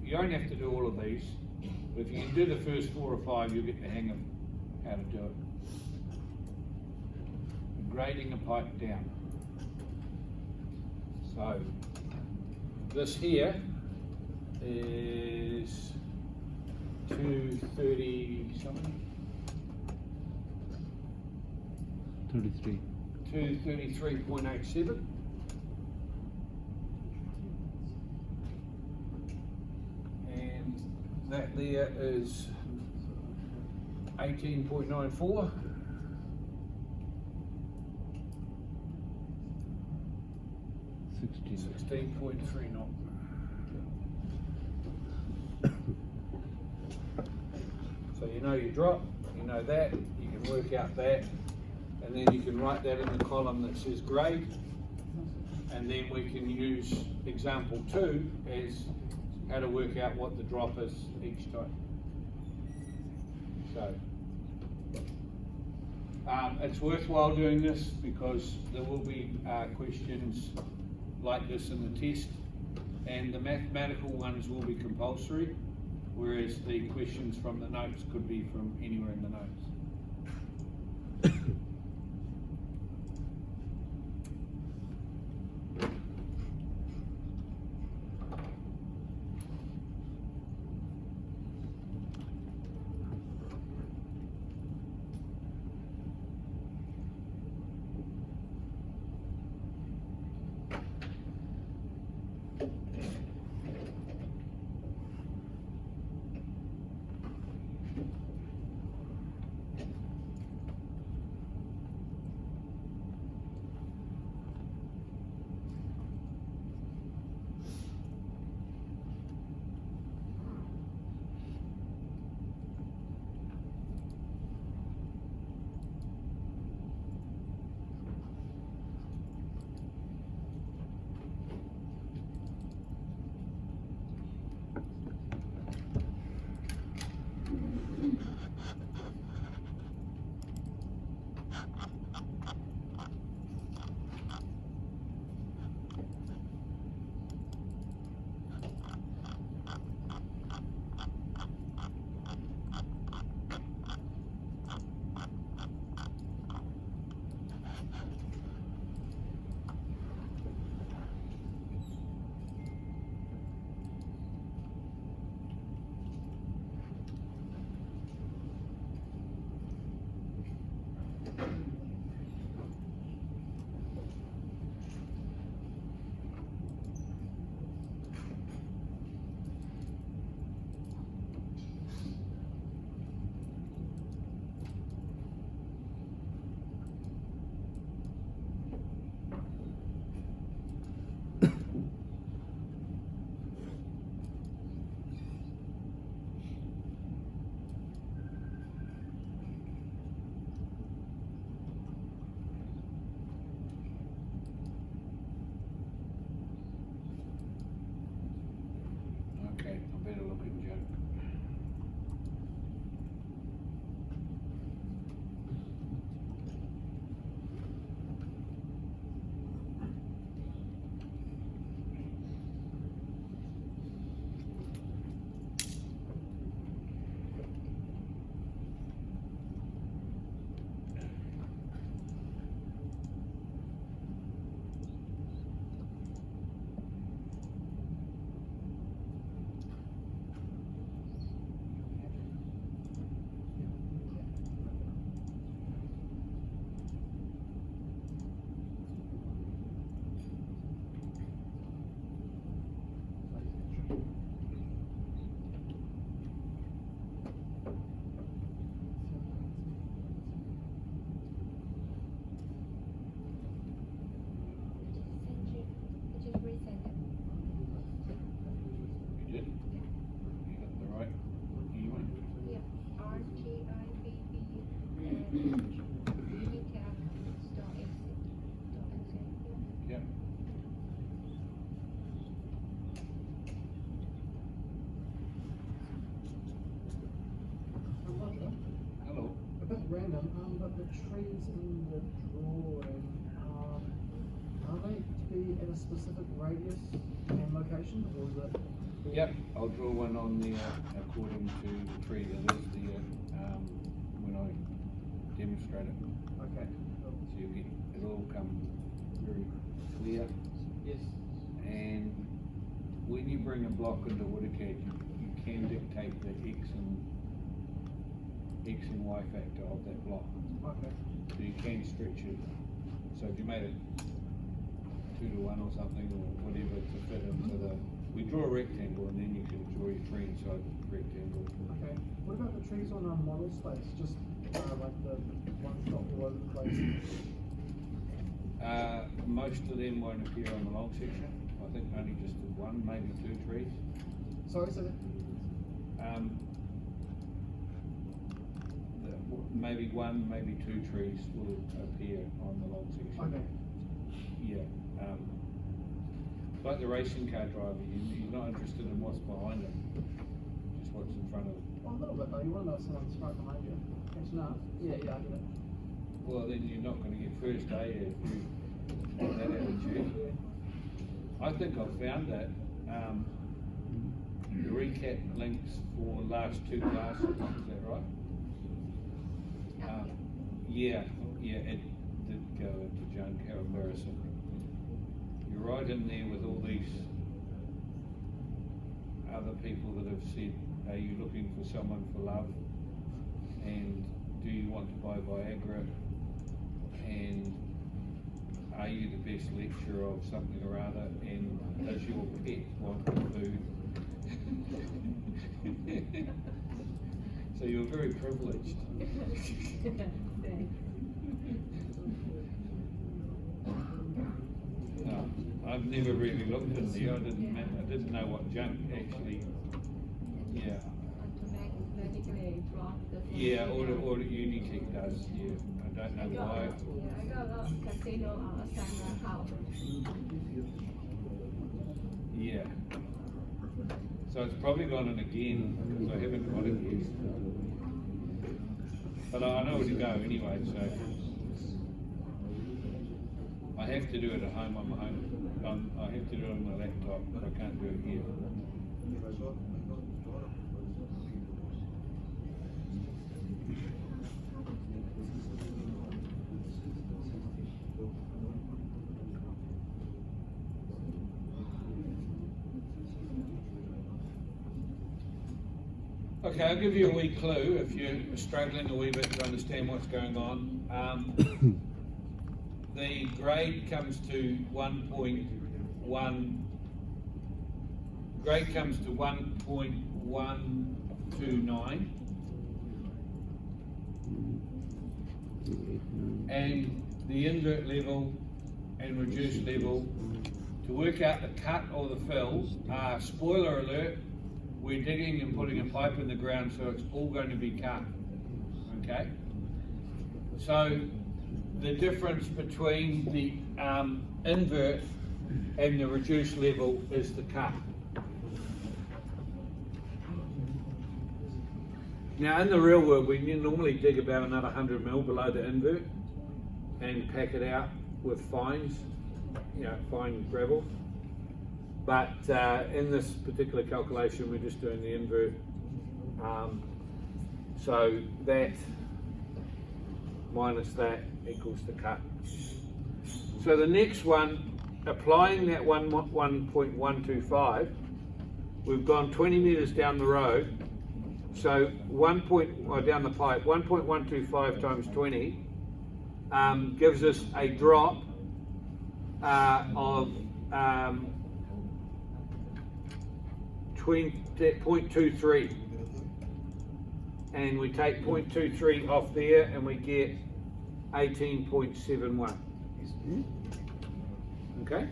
You don't have to do all of these, but if you can do the first 4 or 5, you'll get the hang of how to do it. Grading a pipe down. So this here is 230 something. 33. 233.87. And that there is 18.94. 16.3 knot. So you know your drop, you know that, you can work out that, and then you can write that in the column that says grade, and then we can use example 2 as how to work out what the drop is each time. So, it's worthwhile doing this because there will be questions like this in the test, and the mathematical ones will be compulsory, whereas the questions from the notes could be from anywhere in the notes. Okay, I better look at Joe. You did? You got the right email? Yep. Hello. A bit random, but the trees in the drawing, are they to be at a specific radius and location, or is it? Yep, I'll draw one on the, according to the tree that is the, when I demonstrate it. Okay. So you'll get, it'll all come very clear. Yes. And when you bring a block into AutoCAD, you can dictate the X and Y factor of that block. Okay. So you can stretch it. So if you made it 2:1 or something, or whatever to fit into the, we draw a rectangle and then you can draw your tree inside the rectangle. Okay. What about the trees on our model space? Just like the ones not all over the place? Most of them won't appear on the long section, like I think only just one, maybe two trees. Sorry, so Maybe one, maybe two trees will appear on the long section. okay. Yeah, like the racing car driver, you're not interested in what's behind them, just what's in front of them. Well, a little bit though. You want to know if someone's right behind you. Catching up. Yeah, I get it. Well, then you're not going to get first, if you have that attitude. I think I've found that the recap links for last two classes, is that right? Yeah, it did go into junk, how embarrassing. You're right in there with all these other people that have said, are you looking for someone for love? And do you want to buy Viagra? And are you the best lecturer of something or other? And does your pet want food? So you're very privileged. No, I've never really looked in there. I didn't know what junk actually. Yeah. Yeah, or Unitech does. Yeah, I don't know why. I got a lot of casino outside my house. Yeah. So it's probably gone in again because I haven't got it yet. But I know where to go anyway, so I have to do it at home on my home. I have to do it on my laptop, but I can't do it here. Okay, I'll give you a wee clue if you're struggling a wee bit to understand what's going on. The grade comes to 1.1. Grade comes to 1.129, and the invert level and reduced level to work out the cut or the fill. Spoiler alert. We're digging and putting a pipe in the ground, so it's all going to be cut, okay? So the difference between the invert and the reduced level is the cut. Now in the real world, we normally dig about another 100 mil below the invert and pack it out with fines, fine gravel. But in this particular calculation, we're just doing the invert. So that minus that equals the cut. So the next one, applying that 1.125, we've gone 20 metres down the road. So down the pipe, 1.125 times 20 gives us a drop of 0.23, and we take 0.23 off there and we get 18.71. Okay,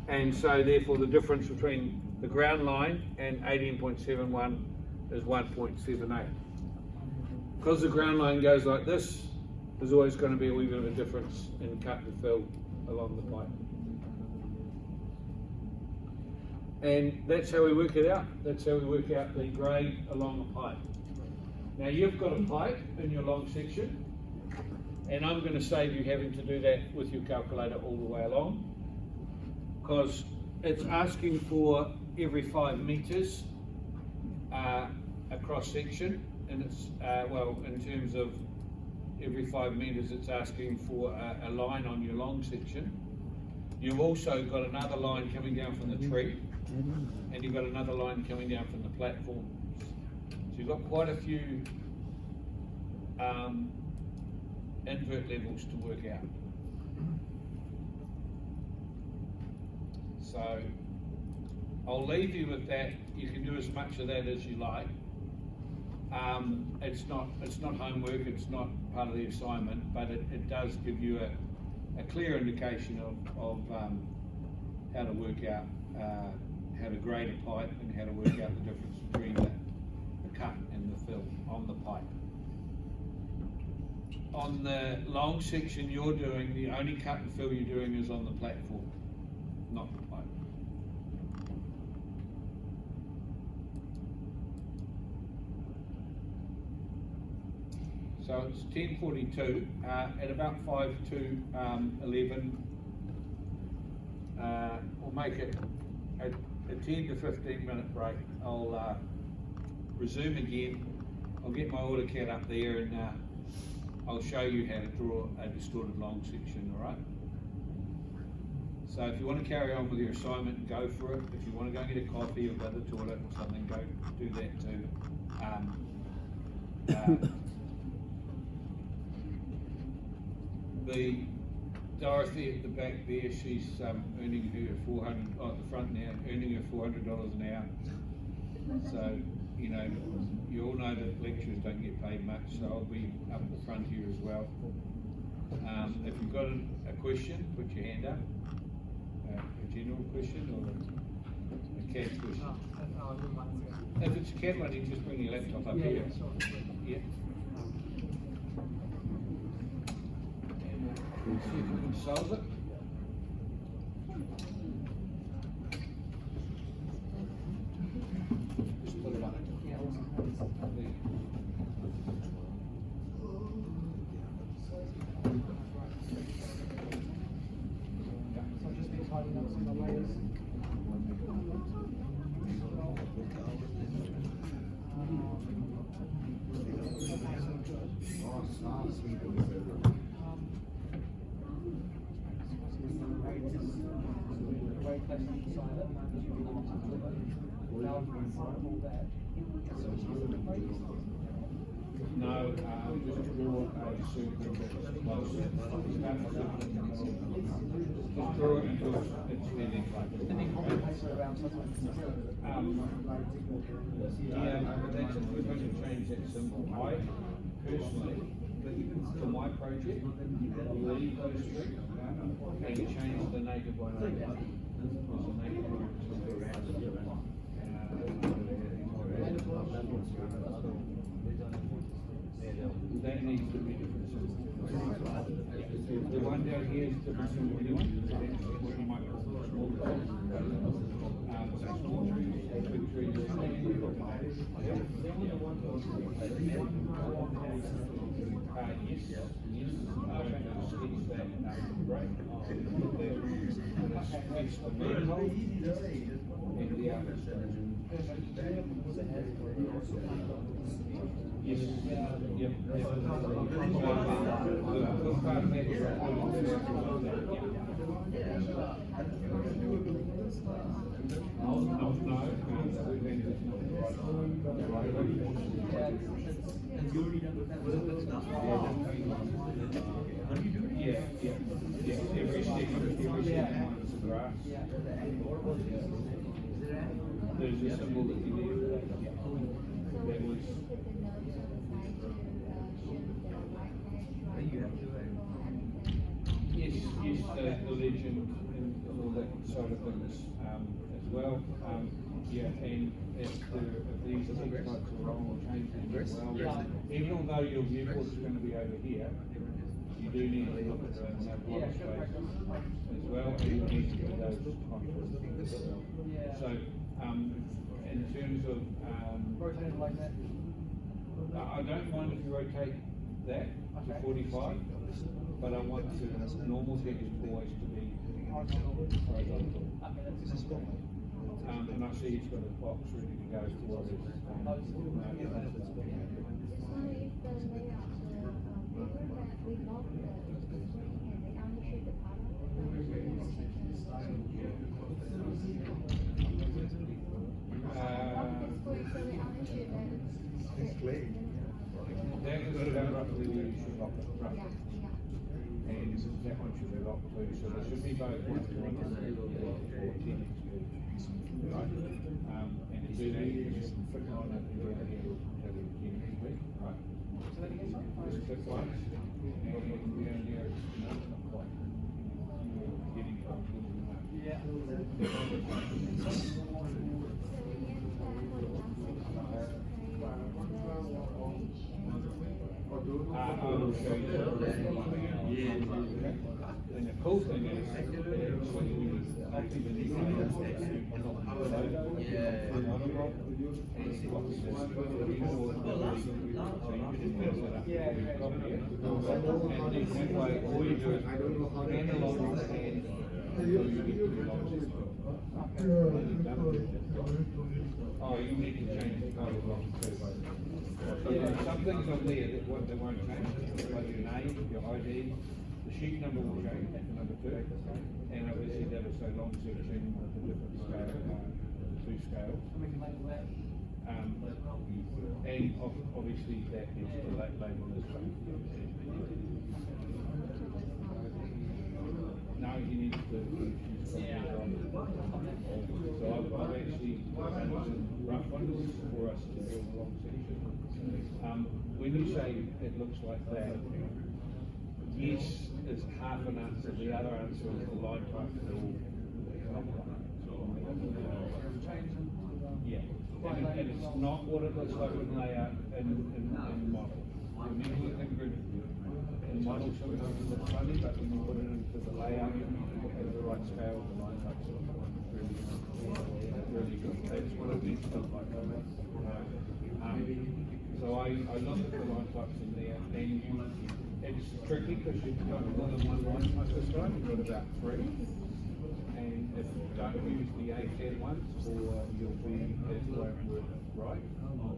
and so therefore the difference between the ground line and 18.71 is 1.78. Because the ground line goes like this, there's always going to be a wee bit of a difference in cut and fill along the pipe. And that's how we work it out. That's how we work out the grade along a pipe. Now you've got a pipe in your long section, and I'm going to save you having to do that with your calculator all the way along, because it's asking for every 5 metres a cross section, and it's, in terms of every 5 metres, it's asking for a line on your long section. You've also got another line coming down from the tree, and you've got another line coming down from the platform. So you've got quite a few invert levels to work out. So I'll leave you with that. You can do as much of that as you like. It's not homework, it's not part of the assignment, but it does give you a clear indication of how to work out how to grade a pipe and how to work out the difference between the cut and the fill on the pipe. On the long section you're doing, the only cut and fill you're doing is on the platform, not the pipe. So it's 10:42, at about 5 to 11, we'll make it a 10 to 15 minute break. I'll resume again. I'll get my AutoCAD up there and I'll show you how to draw a distorted long section, all right? So if you want to carry on with your assignment, go for it. If you want to go and get a coffee or go to the toilet or something, go do that too. The Dorothy at the back there, she's earning her 400, at the front now, earning her $400 an hour. So, you know, you all know that lecturers don't get paid much, so I'll be up at the front here as well. If you've got a question, put your hand up. A general question or a CAD question? If it's a CAD one, you can just bring your laptop up here. Yeah. See if we can solve it. Just put it up. So I've just been tidying up some of the layers. No, just draw a circle that's closer. Just draw it until it's heading right. Yeah, that's, we're going to change that symbol. I personally, for my project, leave those three and change the native by native. Because the native one that needs to be different symbol. The one down here is different symbol anyway. What you might call a small tree. Small trees, big trees. Yes. I'm going to sketch that right. Sketch the manhole and the other. Yes. Yep. Yeah. Every step is a graph. There's a symbol that you need. That was. Yes, the legend and all that sort of things as well. Yeah, and if these types are wrong or change them as well. Even although your viewport is going to be over here, you do need to look at that block space as well, and you need to get those contrasts as well. So, in terms of Rotate it like that. I don't mind if you rotate that to 45, but I want the normal head is always to be horizontal. And I see he's got a box ready to go for others. So if the layout, the paper that we log the screen and they only show the part That is about roughly where you should lock it, roughly. And that one should be locked too, so there should be both 1 or 10 right? And to do that, you just click on it and have it right? Just click once, and down here, no, not quite. You're getting close. Yeah. I will show you. And the cool thing is, oh, you need to change the colour of the some things on there that won't change, like your name, your ID, the sheet number will change, number 2, and obviously that is so long section with the different scale, the 2 scales. And obviously that is the label as well. Now you need to so I've actually done some rough ones for us to build a long section. When you say it looks like that, yes is half an answer, the other answer is the line type will yeah. And it's not what it looks like in layout and model. When you think of in model sometimes it looks funny, but when you put it into the layout, you have the right scale, the line types look really good. That's what it needs to look like. So I look at the line types in there, and it's tricky because you've got more than one line type this time, you've got about 3. And if you don't use the A10 ones, or you'll be, it won't work right.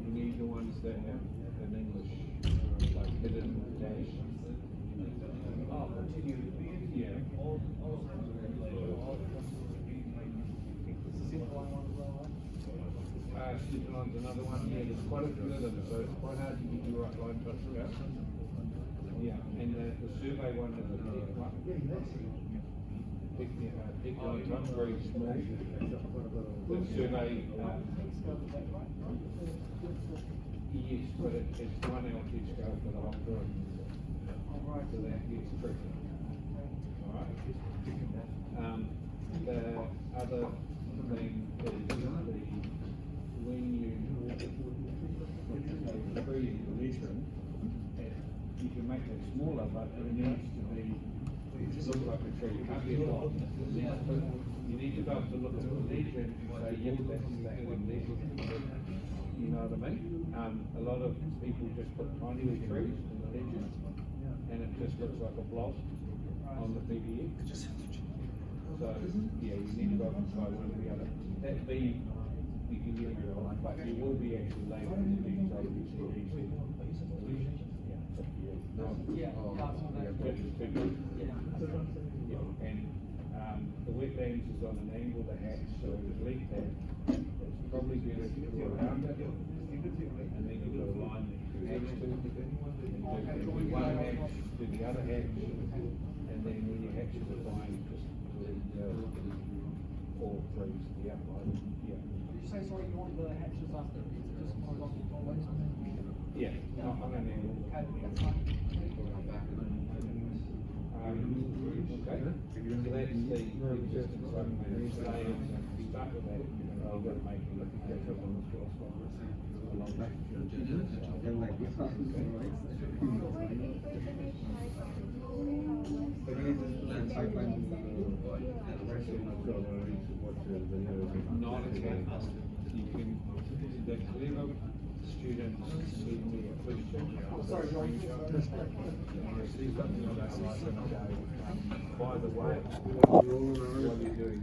You need the ones that have an English, like hidden dash. Oh, yeah. Simpline's another one, yeah, there's quite a few of them, so it's quite hard to get your right line touch out. Yeah, and the survey one is a big one. Big line touch, very small. The survey, yes, but it's 1 LT scale for the whole group. So that gets tricky. Alright. The other thing is when you tree lesion, you can make it smaller, but it needs to be look like a tree. It can't be a lot. You need to be able to look at the lesion and say, yep, that's one lesion. You know what I mean? A lot of people just put tiny little trees in the lesion, and it just looks like a blob on the PDF. So yeah, you need to go and try one or the other. That B, you can get rid of, but you will be actually labeled as these ABCDs. And the wetlands is on an angle, the hatch, so to delete that, it's probably better to go around it, and then you've got a line that you hatch to, and do one hatch to the other hatch, and then when you hatch it, line just all 3 to the outline. Yeah. Did you say, sorry, you want the hatches after, just always? Yeah, not on an angle. Okay, that's fine. Okay, so that's the existing site plan, start with that, and I'll go make it look at catch up on the short spot. Along that. Not a case. You can, the clever students send me a question. Sorry, John. I see something I don't like, and I go, by the way, what are you doing?